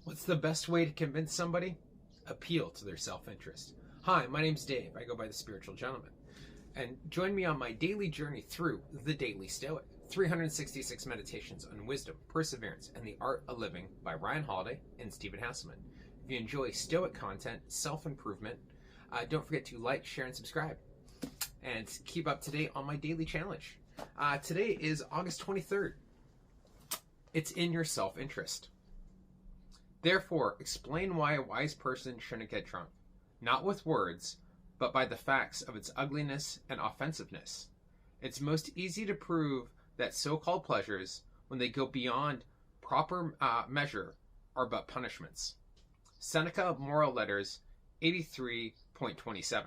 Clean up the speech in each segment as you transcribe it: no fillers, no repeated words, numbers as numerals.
What's the best way to convince somebody? Appeal to their self-interest. Hi, my name's Dave. I go by the Spiritual Gentleman. And join me on my daily journey through the Daily Stoic. 366 meditations on wisdom, perseverance, and the art of living by Ryan Holiday and Stephen Hasselman. If you enjoy Stoic content, self-improvement, don't forget to like, share, and subscribe. And keep up to date on my daily challenge. Today is August 23rd. It's in your self-interest. Therefore, explain why a wise person shouldn't get drunk, not with words, but by the facts of its ugliness and offensiveness. It's most easy to prove that so-called pleasures, when they go beyond proper measure, are but punishments. Seneca, Moral Letters, 83.27.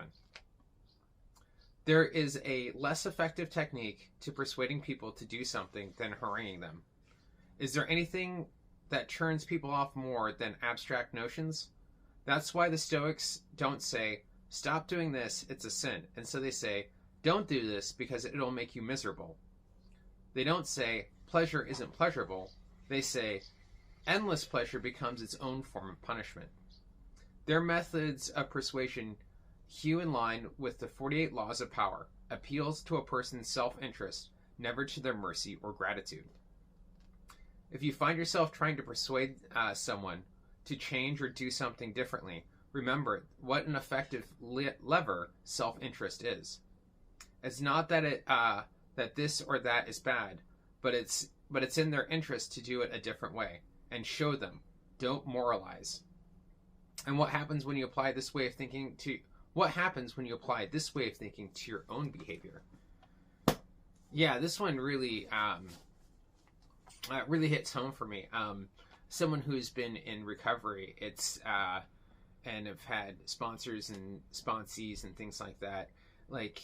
There is a less effective technique to persuading people to do something than haranguing them. Is there anything that turns people off more than abstract notions? That's why the Stoics don't say, stop doing this, it's a sin. And so they say, don't do this because it'll make you miserable. They don't say, pleasure isn't pleasurable. They say, endless pleasure becomes its own form of punishment. Their methods of persuasion hew in line with the 48 laws of power, appeals to a person's self-interest, never to their mercy or gratitude. If you find yourself trying to persuade someone to change or do something differently, remember what an effective lever self-interest is. It's not that that this or that is bad, but it's in their interest to do it a different way, and show them. Don't moralize. And what happens when you apply this way of thinking to your own behavior? Yeah, this one really really hits home for me. Someone who's been in recovery, and have had sponsors and sponsees and things like that, like,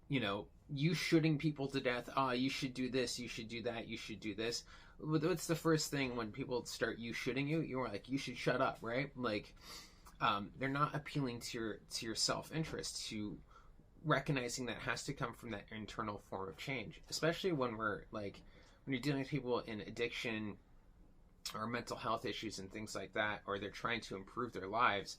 you shooting people to death. You should do this, you should do that, you should do this. What's the first thing when people start you shooting you? You're like, you should shut up, right? Like, they're not appealing to your self-interest, to recognizing that has to come from that internal form of change, especially when when you're dealing with people in addiction or mental health issues and things like that, or they're trying to improve their lives,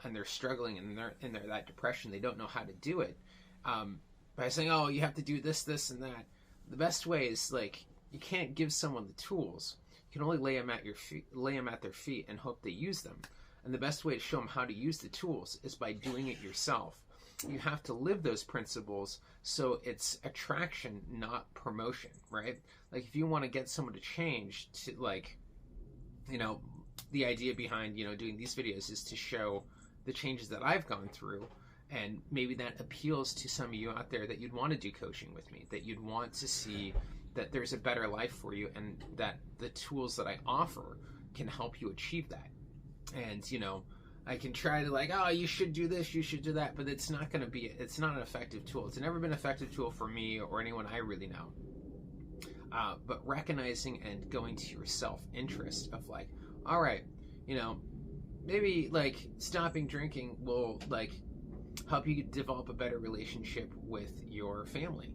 and they're struggling and they're in that depression, they don't know how to do it, by saying, oh, you have to do this, this, and that. The best way is, you can't give someone the tools. You can only lay them at their feet and hope they use them. And the best way to show them how to use the tools is by doing it yourself. You have to live those principles, so it's attraction, not promotion, right? Like, if you want to get someone to change, to the idea behind, doing these videos is to show the changes that I've gone through, and maybe that appeals to some of you out there that you'd want to do coaching with me, that you'd want to see that there's a better life for you, and that the tools that I offer can help you achieve that. And, I can try to you should do this, you should do that, but it's not an effective tool. It's never been an effective tool for me or anyone I really know. But recognizing and going to your self-interest of all right, maybe stopping drinking will help you develop a better relationship with your family,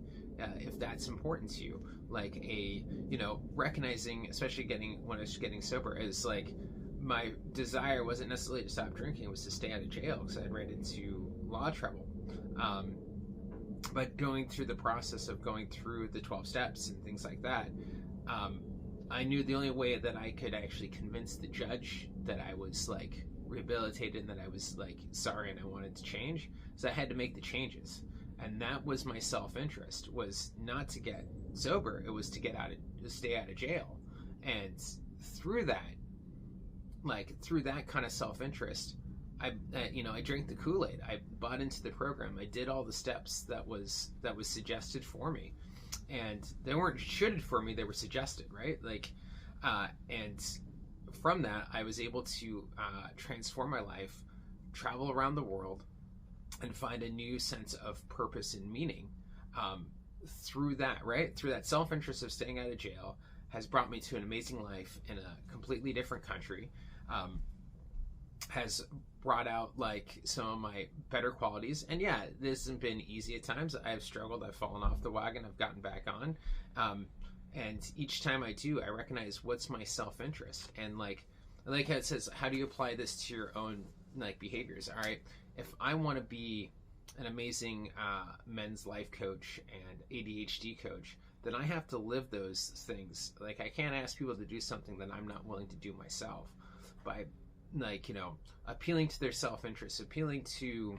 if that's important to you. Recognizing, especially when I was getting sober, is my desire wasn't necessarily to stop drinking, it was to stay out of jail because I ran into law trouble. But going through the process of going through the 12 steps and things like that, I knew the only way that I could actually convince the judge that I was rehabilitated and that I was sorry and I wanted to change, so I had to make the changes. And that was my self-interest, was not to get sober, it was to stay out of jail. And through that kind of self-interest, I drank the Kool-Aid. I bought into the program. I did all the steps that was suggested for me, and they weren't shoulded for me. They were suggested, right? And from that, I was able to transform my life, travel around the world, and find a new sense of purpose and meaning through that. Right, through that self-interest of staying out of jail has brought me to an amazing life in a completely different country. Has brought out some of my better qualities. And yeah, this hasn't been easy at times. I've struggled, I've fallen off the wagon, I've gotten back on. And each time I do, I recognize what's my self-interest. And I like how it says, how do you apply this to your own like behaviors? All right, if I want to be an amazing men's life coach and ADHD coach, then I have to live those things. Like, I can't ask people to do something that I'm not willing to do myself. By, like, appealing to their self-interest, appealing to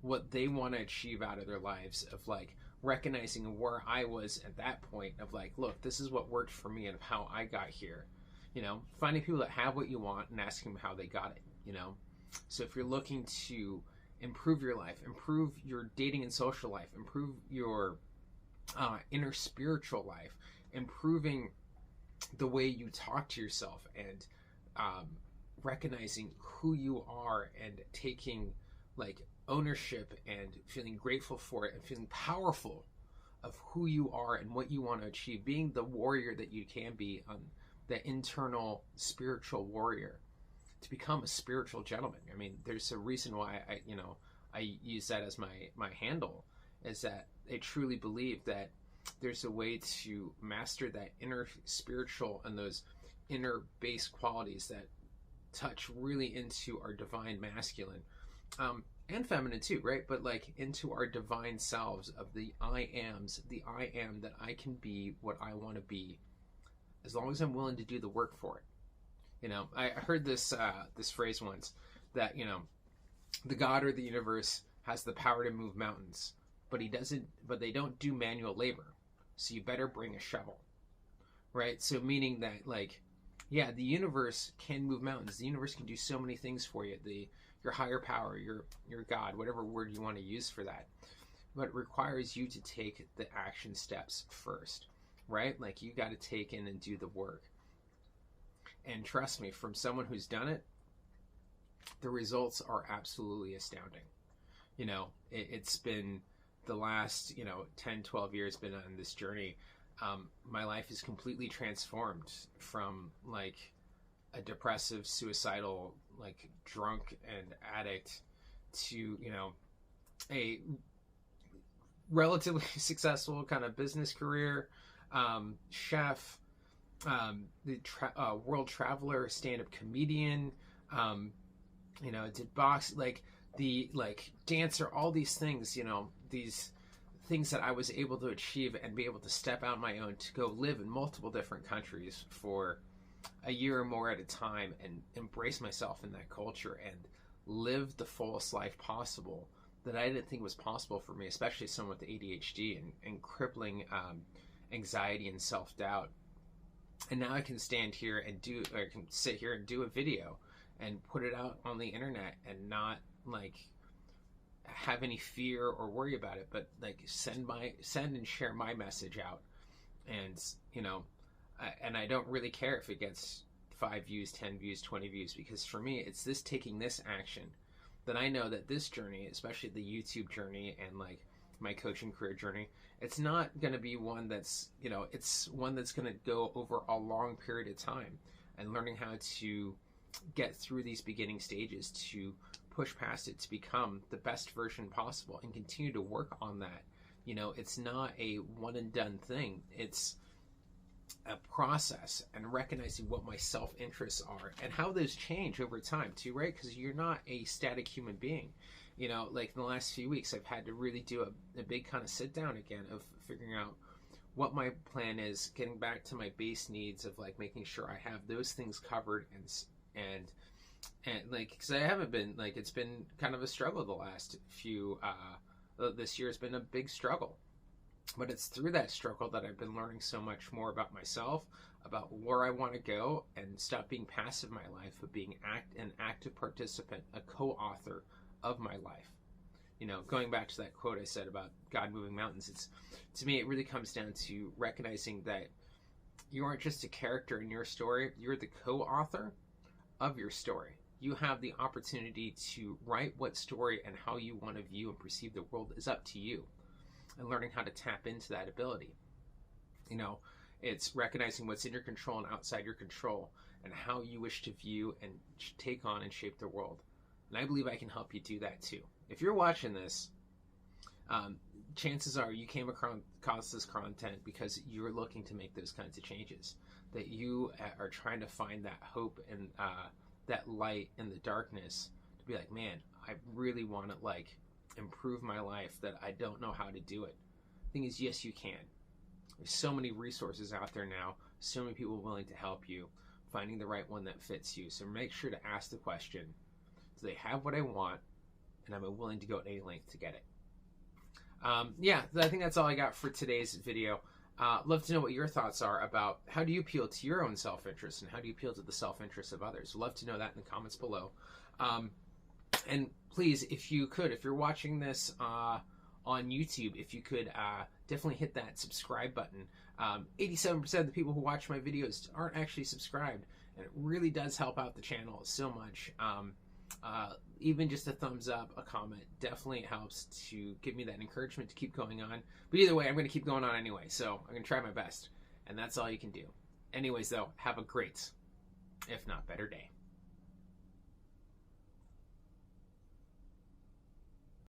what they want to achieve out of their lives, of like recognizing where I was at that point of like, look, this is what worked for me and of how I got here. Finding people that have what you want and asking them how they got it. So if you're looking to improve your life, improve your dating and social life, improve your inner spiritual life, improving the way you talk to yourself, and recognizing who you are and taking like ownership and feeling grateful for it and feeling powerful of who you are and what you want to achieve, being the warrior that you can be, the internal spiritual warrior, to become a spiritual gentleman. I mean, there's a reason why I use that as my handle, is that I truly believe that there's a way to master that inner spiritual and those inner base qualities that touch really into our divine masculine, and feminine too, right? But like into our divine selves of the I ams, the I am that I can be what I want to be, as long as I'm willing to do the work for it. I heard this phrase once that, the God or the universe has the power to move mountains, but they don't do manual labor. So you better bring a shovel, right? So meaning that, like, yeah, the universe can move mountains. The universe can do so many things for you. Your higher power, your God, whatever word you want to use for that. But it requires you to take the action steps first, right? Like, you got to take in and do the work. And trust me, from someone who's done it, the results are absolutely astounding. It's been the last, 10, 12 years been on this journey. My life is completely transformed from like a depressive, suicidal, like drunk and addict to, a relatively successful kind of business career, chef, world traveler, stand-up comedian, did box, like the dancer, all these things, these things that I was able to achieve and be able to step out on my own to go live in multiple different countries for a year or more at a time and embrace myself in that culture and live the fullest life possible that I didn't think was possible for me, especially someone with ADHD and crippling anxiety and self-doubt. And now I can stand here and I can sit here and do a video and put it out on the internet and not like have any fear or worry about it, but like send and share my message out. And and I don't really care if it gets 5 views, 10 views, 20 views, because for me, it's this taking this action that I know that this journey, especially the YouTube journey and like my coaching career journey, it's not going to be one that's, it's one that's going to go over a long period of time, and learning how to get through these beginning stages to push past it to become the best version possible and continue to work on that. It's not a one and done thing. It's a process, and recognizing what my self-interests are and how those change over time too, right? Because you're not a static human being. Like in the last few weeks, I've had to really do a big kind of sit down again of figuring out what my plan is, getting back to my base needs of like making sure I have those things covered, and like, because I haven't been, like, it's been kind of a struggle the last few, this year has been a big struggle. But it's through that struggle that I've been learning so much more about myself, about where I want to go, and stop being passive in my life, but being an active participant, a co-author of my life. Going back to that quote I said about God moving mountains, to me, it really comes down to recognizing that you aren't just a character in your story, you're the co-author of your story. You have the opportunity to write what story and how you want to view and perceive the world is up to you. And learning how to tap into that ability. It's recognizing what's in your control and outside your control, and how you wish to view and take on and shape the world. And I believe I can help you do that too. If you're watching this, chances are you came across this content because you're looking to make those kinds of changes. that you are trying to find that hope and that light in the darkness, to be like, man, I really want to like improve my life, that I don't know how to do it. The thing is, yes, you can. There's so many resources out there now, so many people willing to help you, finding the right one that fits you. So make sure to ask the question, do they have what I want, and am I willing to go to any length to get it? Yeah, I think that's all I got for today's video. Love to know what your thoughts are about how do you appeal to your own self-interest and how do you appeal to the self-interest of others. Love to know that in the comments below. And please, if you could, if you're watching this on YouTube, if you could definitely hit that subscribe button. 87% of the people who watch my videos aren't actually subscribed, and it really does help out the channel so much. Even just a thumbs up, a comment, definitely helps to give me that encouragement to keep going on. But either way, I'm going to keep going on anyway, so I'm going to try my best. And that's all you can do. Anyways, though, have a great, if not better day.